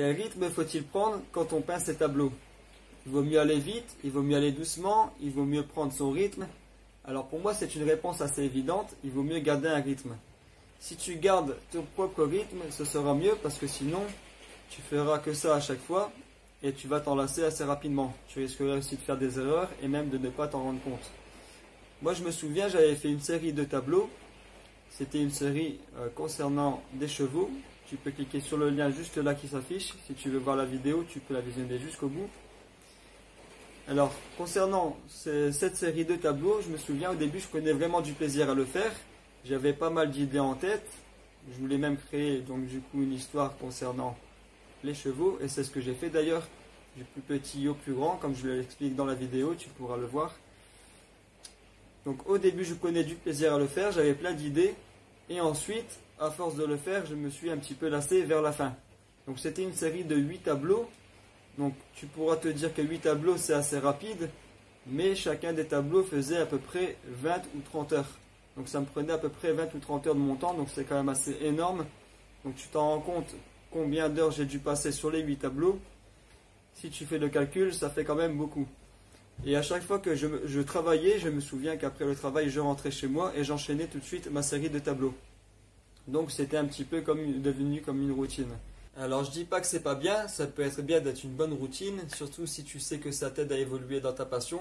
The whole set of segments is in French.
Quel rythme faut-il prendre quand on peint ses tableaux? Il vaut mieux aller vite, il vaut mieux aller doucement, il vaut mieux prendre son rythme. Alors pour moi c'est une réponse assez évidente, il vaut mieux garder un rythme. Si tu gardes ton propre rythme, ce sera mieux parce que sinon tu feras que ça à chaque fois et tu vas t'en lasser assez rapidement. Tu risquerais aussi de faire des erreurs et même de ne pas t'en rendre compte. Moi je me souviens, j'avais fait une série de tableaux. C'était une série concernant des chevaux. Tu peux cliquer sur le lien juste là qui s'affiche. Si tu veux voir la vidéo, tu peux la visionner jusqu'au bout. Alors, concernant cette série de tableaux, je me souviens au début, je prenais vraiment du plaisir à le faire. J'avais pas mal d'idées en tête. Je voulais même créer donc du coup une histoire concernant les chevaux. Et c'est ce que j'ai fait d'ailleurs, du plus petit au plus grand. Comme je l'explique dans la vidéo, tu pourras le voir. Donc au début, je prenais du plaisir à le faire. J'avais plein d'idées. Et ensuite, à force de le faire, je me suis un petit peu lassé vers la fin. Donc c'était une série de 8 tableaux. Donc tu pourras te dire que 8 tableaux c'est assez rapide, mais chacun des tableaux faisait à peu près 20 ou 30 heures. Donc ça me prenait à peu près 20 ou 30 heures de mon temps, donc c'est quand même assez énorme. Donc tu t'en rends compte combien d'heures j'ai dû passer sur les 8 tableaux. Si tu fais le calcul, ça fait quand même beaucoup. Et à chaque fois que je travaillais, je me souviens qu'après le travail, je rentrais chez moi et j'enchaînais tout de suite ma série de tableaux. Donc c'était un petit peu devenu comme une routine. Alors je dis pas que c'est pas bien, ça peut être bien d'être une bonne routine, surtout si tu sais que ça t'aide à évoluer dans ta passion.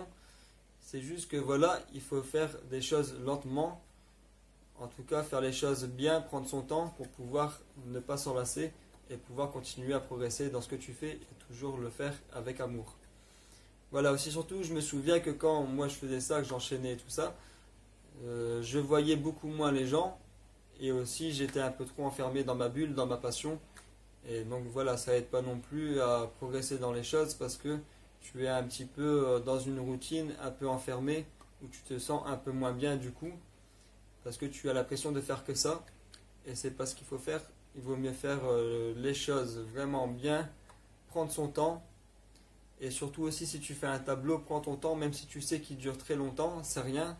C'est juste que voilà, il faut faire des choses lentement, en tout cas faire les choses bien, prendre son temps pour pouvoir ne pas s'enlacer et pouvoir continuer à progresser dans ce que tu fais et toujours le faire avec amour. Voilà, aussi surtout je me souviens que quand moi je faisais ça, que j'enchaînais tout ça, je voyais beaucoup moins les gens et aussi j'étais un peu trop enfermé dans ma bulle, dans ma passion. Et donc voilà, ça aide pas non plus à progresser dans les choses parce que tu es un petit peu dans une routine un peu enfermée où tu te sens un peu moins bien du coup parce que tu as la pression de faire que ça et c'est pas ce qu'il faut faire. Il vaut mieux faire les choses vraiment bien, prendre son temps et surtout aussi si tu fais un tableau, prends ton temps même si tu sais qu'il dure très longtemps, c'est rien.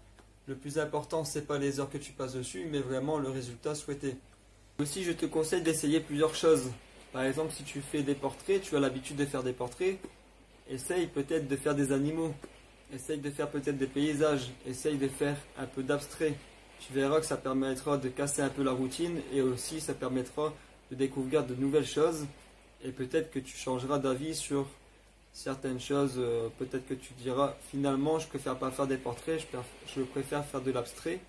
Le plus important c'est pas les heures que tu passes dessus mais vraiment le résultat souhaité. Aussi je te conseille d'essayer plusieurs choses. Par exemple, si tu fais des portraits, tu as l'habitude de faire des portraits, essaye peut-être de faire des animaux, essaye de faire peut-être des paysages, essaye de faire un peu d'abstrait. Tu verras que ça permettra de casser un peu la routine et aussi ça permettra de découvrir de nouvelles choses et peut-être que tu changeras d'avis sur certaines choses. Peut-être que tu diras finalement je préfère pas faire des portraits, je préfère faire de l'abstrait.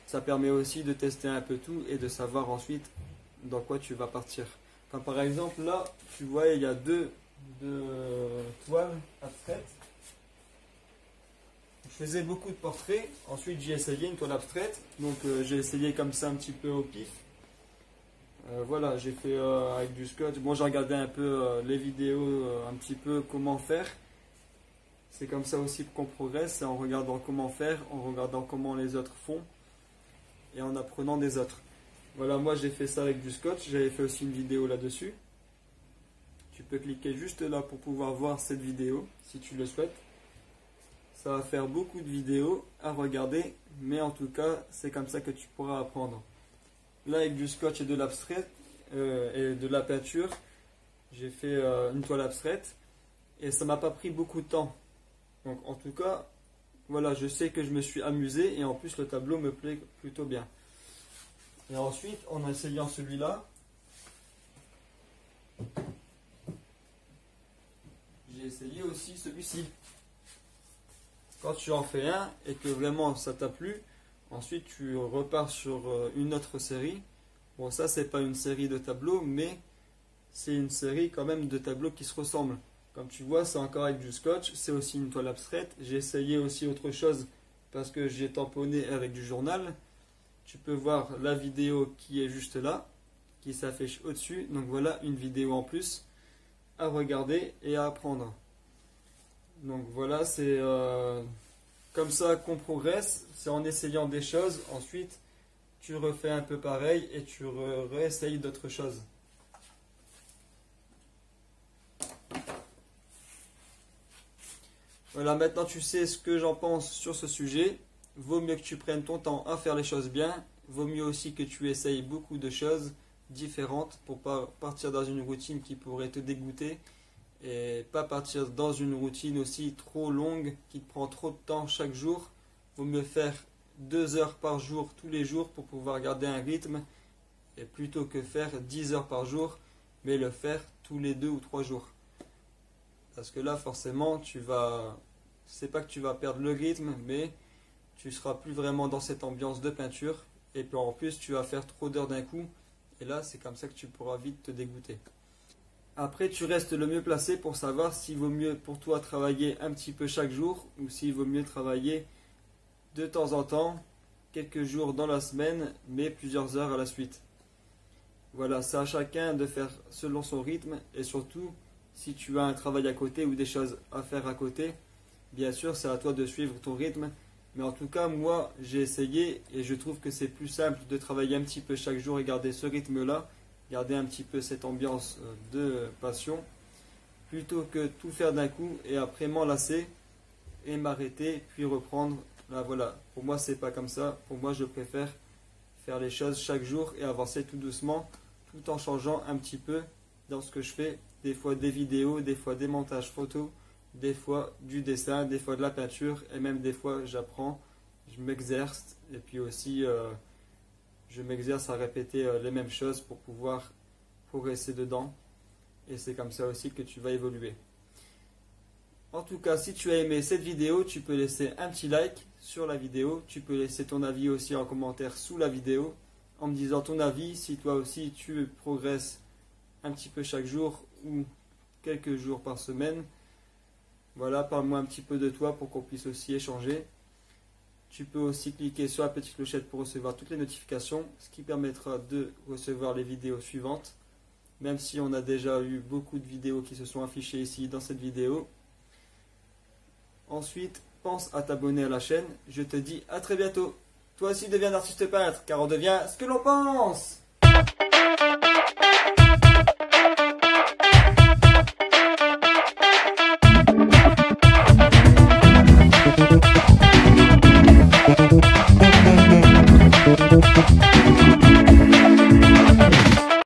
Ça permet aussi de tester un peu tout et de savoir ensuite dans quoi tu vas partir. Comme par exemple là, tu vois, il y a deux toiles abstraites. Je faisais beaucoup de portraits, ensuite j'ai essayé une toile abstraite, donc j'ai essayé comme ça un petit peu au pif. Voilà, j'ai fait avec du scotch. Bon, j'ai regardé un peu les vidéos, un petit peu comment faire. C'est comme ça aussi qu'on progresse, c'est en regardant comment faire, en regardant comment les autres font et en apprenant des autres. Voilà, moi j'ai fait ça avec du scotch, j'avais fait aussi une vidéo là-dessus. Tu peux cliquer juste là pour pouvoir voir cette vidéo, si tu le souhaites. Ça va faire beaucoup de vidéos à regarder, mais en tout cas, c'est comme ça que tu pourras apprendre. Là, avec du scotch et de l'abstrait, et de la peinture, j'ai fait une toile abstraite, et ça m'a pas pris beaucoup de temps. Donc en tout cas, voilà, je sais que je me suis amusé, et en plus le tableau me plaît plutôt bien. Et ensuite, en essayant celui-là, j'ai essayé aussi celui-ci. Quand tu en fais un et que vraiment ça t'a plu, ensuite tu repars sur une autre série. Bon, ça c'est pas une série de tableaux, mais c'est une série quand même de tableaux qui se ressemblent. Comme tu vois, c'est encore avec du scotch, c'est aussi une toile abstraite. J'ai essayé aussi autre chose parce que j'ai tamponné avec du journal. Tu peux voir la vidéo qui est juste là, qui s'affiche au-dessus. Donc voilà une vidéo en plus à regarder et à apprendre. Donc voilà, c'est comme ça qu'on progresse. C'est en essayant des choses. Ensuite, tu refais un peu pareil et tu réessayes d'autres choses. Voilà, maintenant tu sais ce que j'en pense sur ce sujet. Vaut mieux que tu prennes ton temps à faire les choses bien. Vaut mieux aussi que tu essayes beaucoup de choses différentes pour pas partir dans une routine qui pourrait te dégoûter et pas partir dans une routine aussi trop longue qui te prend trop de temps chaque jour. Vaut mieux faire 2 heures par jour tous les jours pour pouvoir garder un rythme et plutôt que faire 10 heures par jour mais le faire tous les 2 ou 3 jours. Parce que là forcément c'est pas que tu vas perdre le rythme mais tu seras plus vraiment dans cette ambiance de peinture et puis en plus tu vas faire trop d'heures d'un coup et là c'est comme ça que tu pourras vite te dégoûter. Après, tu restes le mieux placé pour savoir s'il vaut mieux pour toi travailler un petit peu chaque jour ou s'il vaut mieux travailler de temps en temps, quelques jours dans la semaine, mais plusieurs heures à la suite. Voilà, c'est à chacun de faire selon son rythme et surtout, si tu as un travail à côté ou des choses à faire à côté, bien sûr, c'est à toi de suivre ton rythme. Mais en tout cas, moi, j'ai essayé et je trouve que c'est plus simple de travailler un petit peu chaque jour et garder ce rythme-là, garder un petit peu cette ambiance de passion, plutôt que tout faire d'un coup et après m'enlacer et m'arrêter, puis reprendre. Là, voilà, pour moi, c'est pas comme ça. Pour moi, je préfère faire les choses chaque jour et avancer tout doucement, tout en changeant un petit peu dans ce que je fais. Des fois des vidéos, des fois des montages photos, des fois du dessin, des fois de la peinture, et même des fois j'apprends, je m'exerce, et puis aussi je m'exerce à répéter les mêmes choses pour pouvoir progresser dedans. Et c'est comme ça aussi que tu vas évoluer. En tout cas, si tu as aimé cette vidéo, tu peux laisser un petit like sur la vidéo. Tu peux laisser ton avis aussi en commentaire sous la vidéo, en me disant ton avis, si toi aussi tu progresses un petit peu chaque jour ou quelques jours par semaine. Voilà, parle-moi un petit peu de toi pour qu'on puisse aussi échanger. Tu peux aussi cliquer sur la petite clochette pour recevoir toutes les notifications, ce qui permettra de recevoir les vidéos suivantes, même si on a déjà eu beaucoup de vidéos qui se sont affichées ici dans cette vidéo. Ensuite, pense à t'abonner à la chaîne. Je te dis à très bientôt. Toi aussi deviens un artiste peintre, car on devient ce que l'on pense.